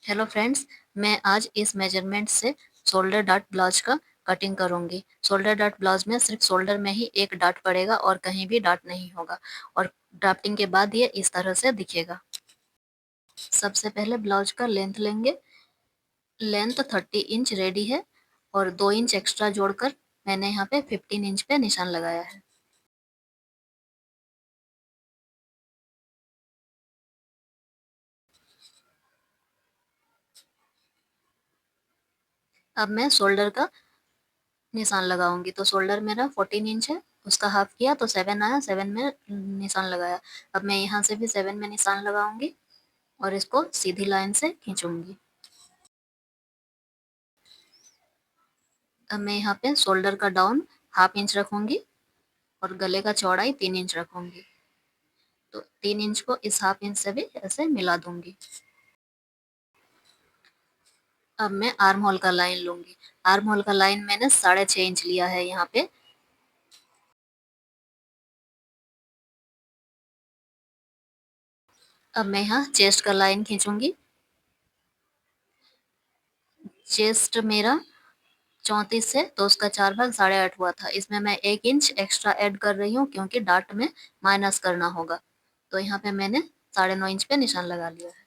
Hello friends, मैं आज इस मेजरमेंट से शोल्डर डार्ट ब्लाउज का कटिंग करूंगी। शोल्डर डार्ट ब्लाउज में सिर्फ शोल्डर में ही एक डार्ट पड़ेगा और कहीं भी डार्ट नहीं होगा और ड्राफ्टिंग के बाद ये इस तरह से दिखेगा। सबसे पहले ब्लाउज का लेंथ लेंगे। लेंथ 30 इंच रेडी है और 2 इंच एक्स्ट्रा जोड़कर मैंने यहाँ पे 15 इंच पे निशान लगाया है। अब मैं शोल्डर का निशान लगाऊंगी। तो शोल्डर मेरा 14 इंच है, उसका हाफ किया तो 7 आया, 7 में निशान लगाया। अब मैं यहाँ से भी 7 में निशान लगाऊंगी और इसको सीधी लाइन से खींचूंगी। अब मैं यहाँ पे शोल्डर का डाउन हाफ इंच रखूंगी और गले का चौड़ाई 3 इंच रखूंगी। तो 3 इंच को इस हाफ इंच से भी ऐसे मिला दूंगी। अब मैं आर्म होल का लाइन लूंगी। आर्म होल का लाइन मैंने 6.5 इंच लिया है यहाँ पे। अब मैं यहाँ चेस्ट का लाइन खींचूंगी। चेस्ट मेरा 34 है तो उसका 4 भाग 8.5 हुआ था। इसमें मैं 1 इंच एक्स्ट्रा ऐड कर रही हूँ क्योंकि डार्ट में माइनस करना होगा। तो यहाँ पे मैंने 9.5 इंच पे निशान लगा लिया है।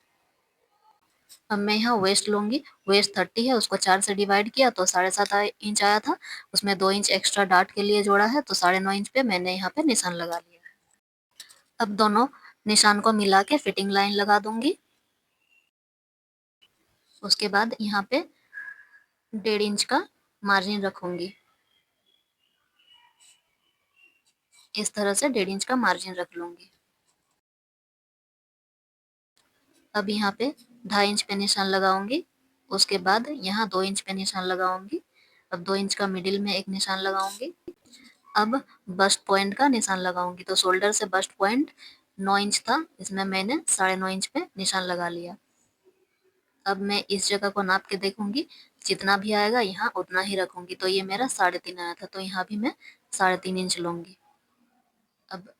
अब मैं यहाँ वेस्ट लूंगी। वेस्ट 30 है, उसको 4 से डिवाइड किया तो 7.5 इंच आया था। उसमें 2 इंच एक्स्ट्रा डार्ट के लिए जोड़ा है तो 9.5 इंच पे मैंने यहाँ पे निशान लगा लिया है। अब दोनों निशान को मिला के फिटिंग लाइन लगा दूंगी। उसके बाद यहाँ पे 1.5 इंच का मार्जिन रखूंगी। इस तरह से 1.5 इंच का मार्जिन रख लूंगी। अब यहाँ पे 2.5 इंच पे निशान लगाऊंगी। उसके बाद यहाँ 2 इंच पे निशान लगाऊंगी। अब 2 इंच का मिडिल में एक निशान लगाऊंगी। अब बस्ट पॉइंट का निशान लगाऊंगी। तो शोल्डर से बस्ट पॉइंट 9 इंच था, इसमें मैंने 9.5 इंच पे निशान लगा लिया। अब मैं इस जगह को नाप के देखूंगी, जितना भी आएगा यहाँ उतना ही रखूंगी। तो ये मेरा 3.5 आया था तो यहाँ भी मैं 3.5 इंच लूंगी। अब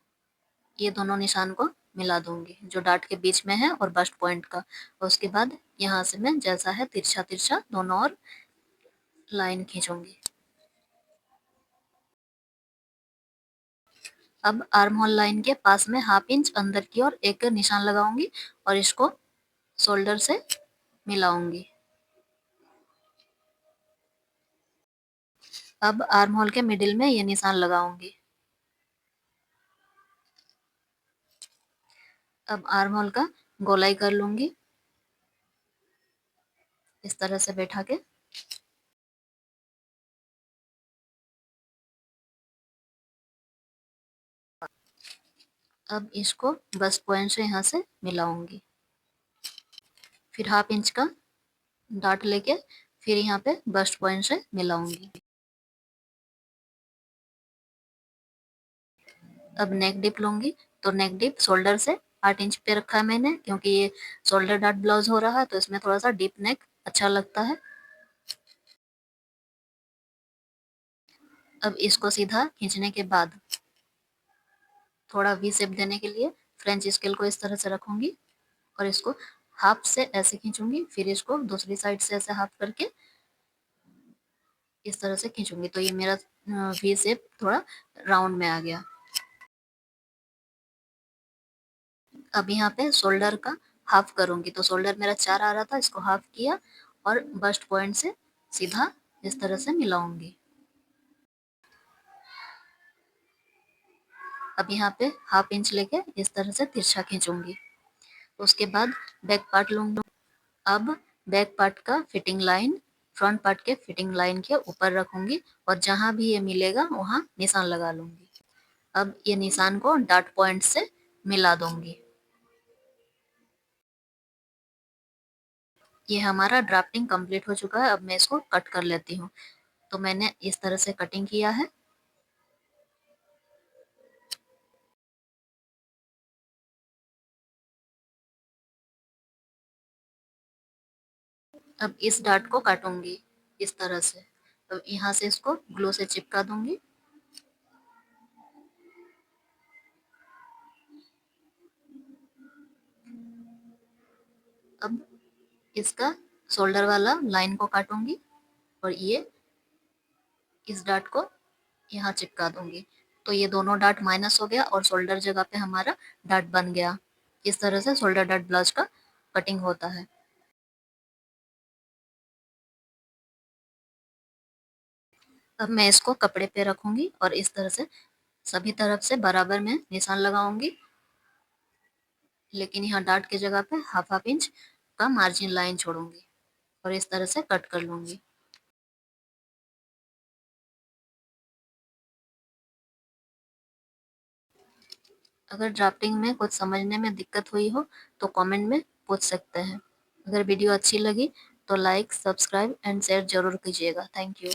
ये दोनों निशान को मिला दूंगी जो डार्ट के बीच में है और बस्ट पॉइंट का। और उसके बाद यहाँ से मैं जैसा है तिरछा तिरछा दोनों और लाइन खींचूंगी। अब आर्म होल लाइन के पास में हाफ इंच अंदर की ओर एक निशान लगाऊंगी और इसको शोल्डर से मिलाऊंगी। अब आर्म होल के मिडिल में ये निशान लगाऊंगी। अब आर्म होल का गोलाई कर लूंगी इस तरह से बैठा के। अब इसको बस्ट पॉइंट से यहाँ से मिलाऊंगी। फिर हाफ इंच का डार्ट लेके फिर यहाँ पे बस्ट पॉइंट से मिलाऊंगी। अब नेक डिप लूंगी। तो नेक डिप शोल्डर से 8 इंच पे रखा है मैंने क्योंकि ये शोल्डर डार्ट ब्लाउज हो रहा है तो इसमें थोड़ा सा डीप नेक अच्छा लगता है। अब इसको सीधा खींचने के बाद थोड़ा वी शेप देने के लिए फ्रेंच स्केल को इस तरह से रखूंगी और इसको हाफ से ऐसे खींचूंगी। फिर इसको दूसरी साइड से ऐसे हाफ करके इस तरह से खींचूंगी तो ये मेरा वी शेप थोड़ा राउंड में आ गया। अब यहाँ पे शोल्डर का हाफ करूंगी। तो शोल्डर मेरा 4 आ रहा था, इसको हाफ किया और बस्ट पॉइंट से सीधा इस तरह से मिलाऊंगी। अब यहाँ पे हाफ इंच लेके इस तरह से तिरछा खींचूंगी। उसके बाद बैक पार्ट लूंगी। अब बैक पार्ट का फिटिंग लाइन फ्रंट पार्ट के फिटिंग लाइन के ऊपर रखूंगी और जहां भी ये मिलेगा वहां निशान लगा लूंगी। अब ये निशान को डॉट पॉइंट से मिला दूंगी। ये हमारा ड्राफ्टिंग कंप्लीट हो चुका है। अब मैं इसको कट कर लेती हूँ। तो मैंने इस तरह से कटिंग किया है। अब इस डार्ट को काटूंगी इस तरह से। अब यहाँ से इसको ग्लू से चिपका दूंगी। अब इसका शोल्डर वाला लाइन को काटूंगी और ये इस डाट को यहाँ चिपका दूंगी। तो ये दोनों डाट माइनस हो गया और शोल्डर जगह पे हमारा डाट बन गया। इस तरह से शोल्डर डाट ब्लाउज का कटिंग होता है। अब मैं इसको कपड़े पे रखूंगी और इस तरह से सभी तरफ से बराबर में निशान लगाऊंगी, लेकिन यहाँ डाट की जगह पे हाफ हाफ इंच का मार्जिन लाइन छोड़ूंगी और इस तरह से कट कर लूंगी। अगर ड्राफ्टिंग में कुछ समझने में दिक्कत हुई हो तो कमेंट में पूछ सकते हैं। अगर वीडियो अच्छी लगी तो लाइक, सब्सक्राइब एंड शेयर जरूर कीजिएगा। Thank you.